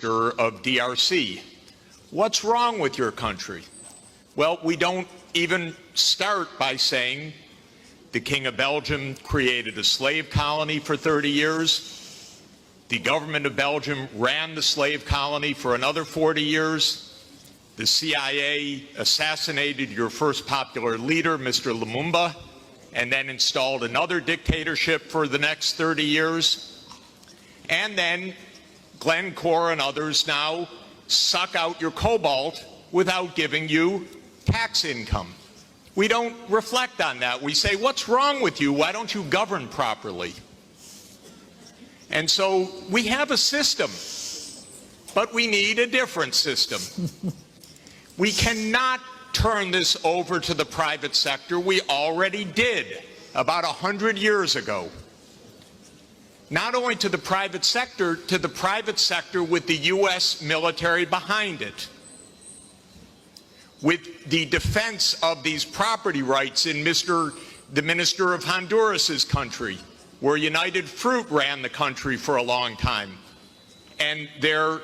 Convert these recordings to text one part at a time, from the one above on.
of DRC. What's wrong with your country? Well, we don't even start by saying the King of Belgium created a slave colony for 30 years. The government of Belgium ran the slave colony for another 40 years. The CIA assassinated your first popular leader, Mr. Lumumba, and then installed another dictatorship for the next 30 years. And then Glencore and others now suck out your cobalt without giving you tax income. We don't reflect on that. We say, what's wrong with you? Why don't you govern properly? And so we have a system, but we need a different system. We cannot turn this over to the private sector. We already did about 100 years ago. Not only to the private sector with the U.S. military behind it, with the defense of these property rights in the Minister of Honduras's country, where United Fruit ran the country for a long time. And their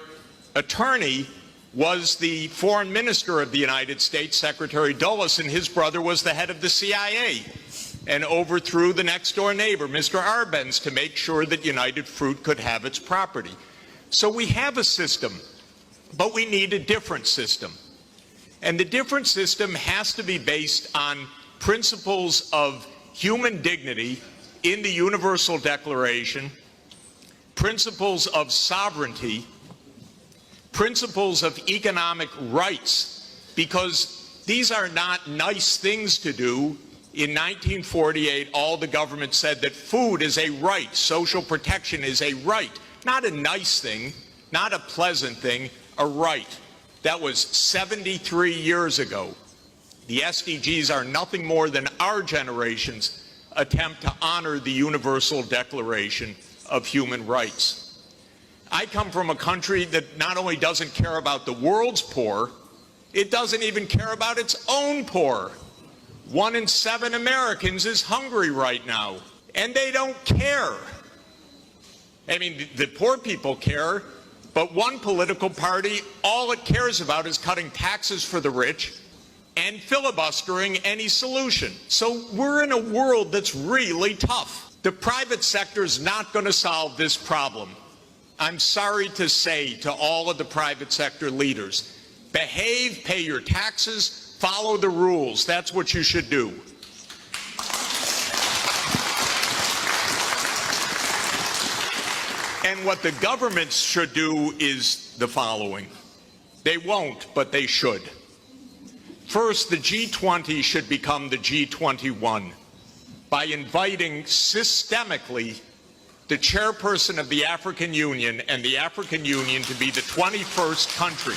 attorney was the foreign minister of the United States, Secretary Dulles, and his brother was the head of the CIA and overthrew the next door neighbor, Mr. Arbenz, to make sure that United Fruit could have its property. So we have a system, but we need a different system. And the different system has to be based on principles of human dignity in the Universal Declaration, principles of sovereignty, principles of economic rights, because these are not nice things to do. In 1948, all the government said that food is a right, social protection is a right, not a nice thing, not a pleasant thing, a right. That was 73 years ago. The SDGs are nothing more than our generation's attempt to honor the Universal Declaration of Human Rights. I come from a country that not only doesn't care about the world's poor, it doesn't even care about its own poor. 1 in 7 Americans is hungry right now, and they don't care. I mean, the poor people care, but one political party, all it cares about is cutting taxes for the rich and filibustering any solution. So we're in a world that's really tough. The private sector is not going to solve this problem. I'm sorry to say to all of the private sector leaders, behave, pay your taxes, follow the rules. That's what you should do. And what the governments should do is the following. They won't, but they should. First, the G20 should become the G21 by inviting systemically the chairperson of the African Union and the African Union to be the 21st country.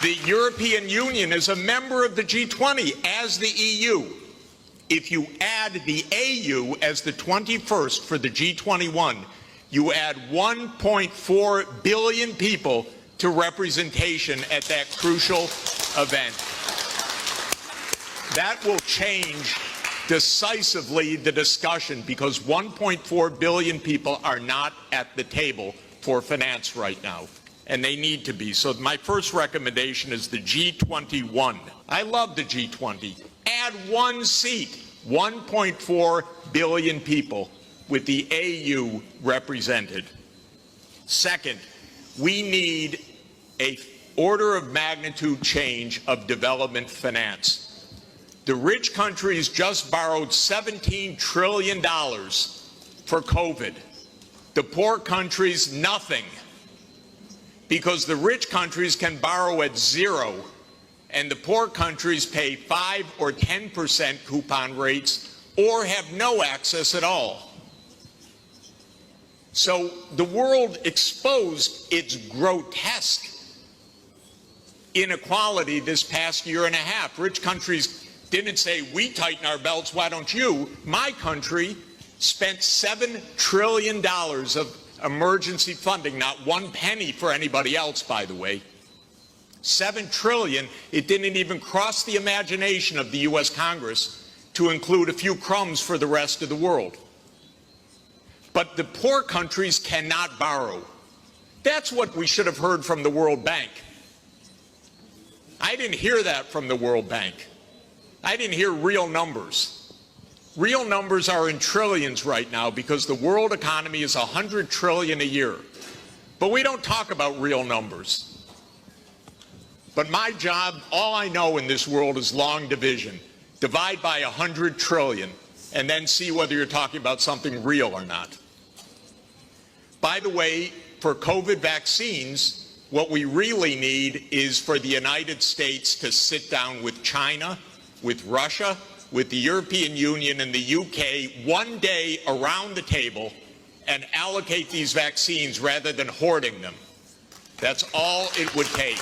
The European Union is a member of the G20 as the EU. If you add the AU as the 21st for the G21, you add 1.4 billion people to representation at that crucial event. That will change decisively the discussion, because 1.4 billion people are not at the table for finance right now, and they need to be. So my first recommendation is the G21. I love the G20. Add one seat, 1.4 billion people with the AU represented. Second, we need an order of magnitude change of development finance. The rich countries just borrowed $17 trillion for COVID. The poor countries, nothing. Because the rich countries can borrow at 0, and the poor countries pay 5 or 10% coupon rates or have no access at all. So the world exposed its grotesque inequality this past year and a half. Rich countries didn't say, we tighten our belts, why don't you? My country spent $7 trillion of emergency funding, not one penny for anybody else, by the way. $7 trillion, it didn't even cross the imagination of the U.S. Congress to include a few crumbs for the rest of the world. But the poor countries cannot borrow. That's what we should have heard from the World Bank. I didn't hear that from the World Bank. I didn't hear real numbers. Real numbers are in trillions right now because the world economy is 100 trillion a year. But we don't talk about real numbers. But my job, all I know in this world is long division. Divide by 100 trillion and then see whether you're talking about something real or not. By the way, for COVID vaccines, what we really need is for the United States to sit down with China, with Russia, with the European Union and the UK one day around the table and allocate these vaccines rather than hoarding them. That's all it would take.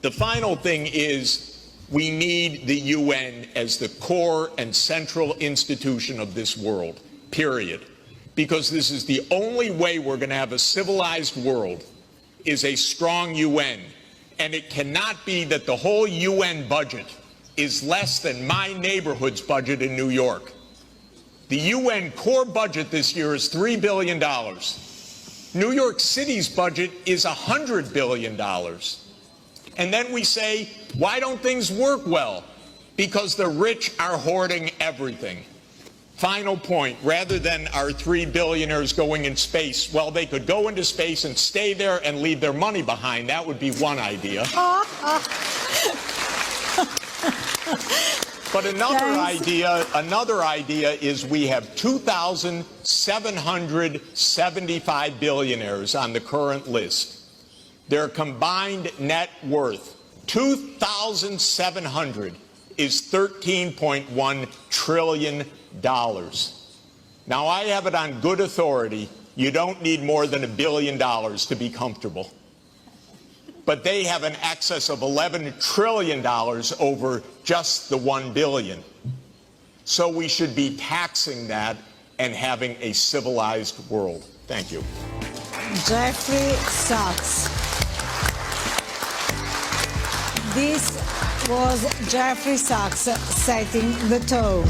The final thing is we need the UN as the core and central institution of this world, period. Because this is the only way we're going to have a civilized world is a strong UN. And it cannot be that the whole UN budget is less than my neighborhood's budget in New York. The UN core budget this year is $3 billion. New York City's budget is $100 billion. And then we say, why don't things work well? Because the rich are hoarding everything. Final point, rather than our 3 billionaires going in space, well, they could go into space and stay there and leave their money behind. That would be one idea. But another idea is we have 2,775 billionaires on the current list. Their combined net worth, 2,700, is $13.1 trillion. Now, I have it on good authority, you don't need more than $1 billion to be comfortable. But they have an excess of $11 trillion over just the $1 billion. So we should be taxing that and having a civilized world. Thank you. Jeffrey Sachs. This was Jeffrey Sachs setting the tone.